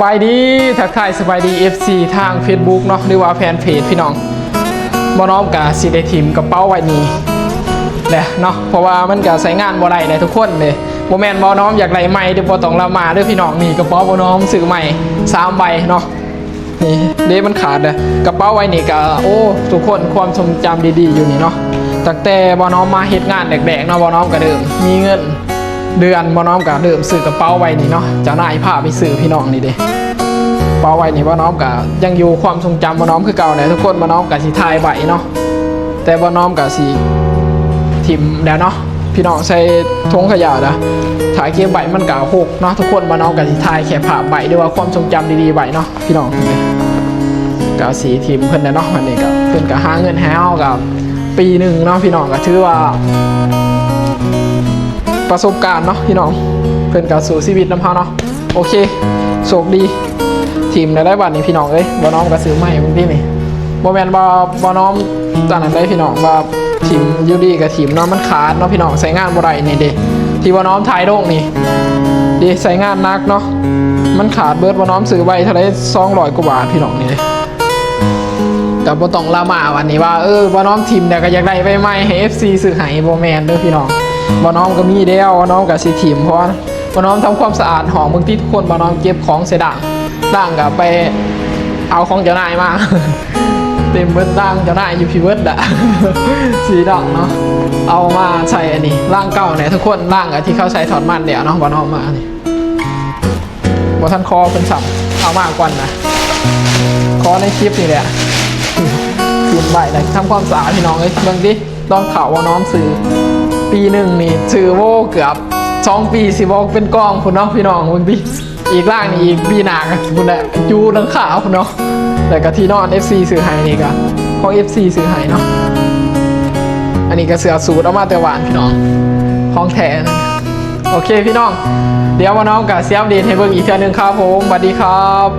สบายดีทักทายสบายดี FC ทาง Facebook เนาะหรือว่าแฟนเพจพี่น้องบ่น้อมกับสิได้ทีมกระเป๋าไว้นี้แหละเนาะเพราะว่ามันก็ใช้งานบ่ได้เลยทุกคนเลยบ่แม่นบ่น้อมอยากได้ใหม่เดี๋ยวบ่ต้องละมาเด้อพี่น้องนี่กระเป๋าบ่น้อมซื้อใหม่3ใบเนาะนี่เด้มันขาดเด้อกระเป๋าไว้นี่ก็โอ้ทุกคนความทรงจำดีๆอยู่นี่เนาะตั้งแต่บ่น้อมมาเฮ็ดงานแดกๆเนาะบ่น้อมก็เดิมมีเงินเดือนบ่น้อมก็เดิมซื้อกระเป๋าไว้นี่เนาะเจ้านายพาไปซื้อพี่น้องนี่เด้เป๋าไว้นี่บ่น้อมก็ยังอยู่ความทรงจำบ่น้อมคือเก่าแหละทุกคนบ่น้อมก็สิถ่ายไว้เนาะแต่บ่น้อมก็สิทิมแล้วเนาะพี่น้องใส่ทงขยะนะถ่ายเก็บใบมันก็หกเนาะทุกคนบ่น้อมก็สิถ่ายแค่ภาพใบด้วยว่าความทรงจำดีๆไว้เนาะพี่น้องก็สีทิมเพิ่นเนาะวันนี้ก็เพิ่นก็หาเงินให้เฮากับปีหนึ่งเนาะพี่น้องก็ถือว่าประสบการณ์เนาะพี่น้องเพิ่นก็สู่ชีวิตนำเฮาเนาะโอเคโชคดีทีมได้บัดนี้พี่น้องเอ้ยบ่น้อมก็ซื้อใหม่มึงดินี่บ่แม่นบ่น้อมตอนนั้นได้พี่น้องว่าทีมยูดีกับทีมเนาะมันขาดเนาะพี่น้องใช้งานบ่ได้นี่เด้ที่บ่น้อมถ่ายลงนี่ดิใช้งานหนักเนาะมันขาดเบิดบ่น้อมซื้อไว้เท่าไหร่200กว่าบาทพี่น้องนี่ก็บ่ต้องละมาวันนี้ว่าบ่น้อมทีมเนี่ยก็อยากได้ใหม่ให้ FC ซื้อให้บ่แม่นเด้อพี่น้องบ่น้อมก็มีแล้วบ่น้อมก็สิทีมเพราะว่าบ่น้อมทำความสะอาดห้องบางทีทุกคนบ่น้อมเก็บของเสียด่างก็ไปเอาของเจ้านายมาเต็มเบิดด่างเจ้านายอยู่พี่เบิดอะสีดอกเนาะเอามาใส่อันนี้ร่างเก่าเนี่ยทุกคนร่างที่เขาใช้ถอดมันเดี๋ยวเนาะบ่น้อมมานี่บ่ทันคอเป็นสับเอามากกว่านะคอในคลิปนี่แหละทีมใบแต่ทำความสะอาดพี่น้องบางทีต้องข่าวว่าน้องซื้อปีหนึ่งนี่ซื้อโว้เกือบ2 ปีสิบอกเป็นกองคุณเนาะพี่น้องบางทีอีกร่างนี่อีกปีหนากันคุณแหละยูนังขาวคุณเนาะแต่กับที่นอน FC ซื้อให้นี่ก็เพราะ FC ซื้อให้เนาะอันนี้ก็เสือสูตรเอามาแต่หวานพี่น้องของแท้นะโอเคพี่น้องเดี๋ยววันน้องกับเซียบดีให้เบิ่งอีกเทื่อนึงครับผมสวัสดีครับ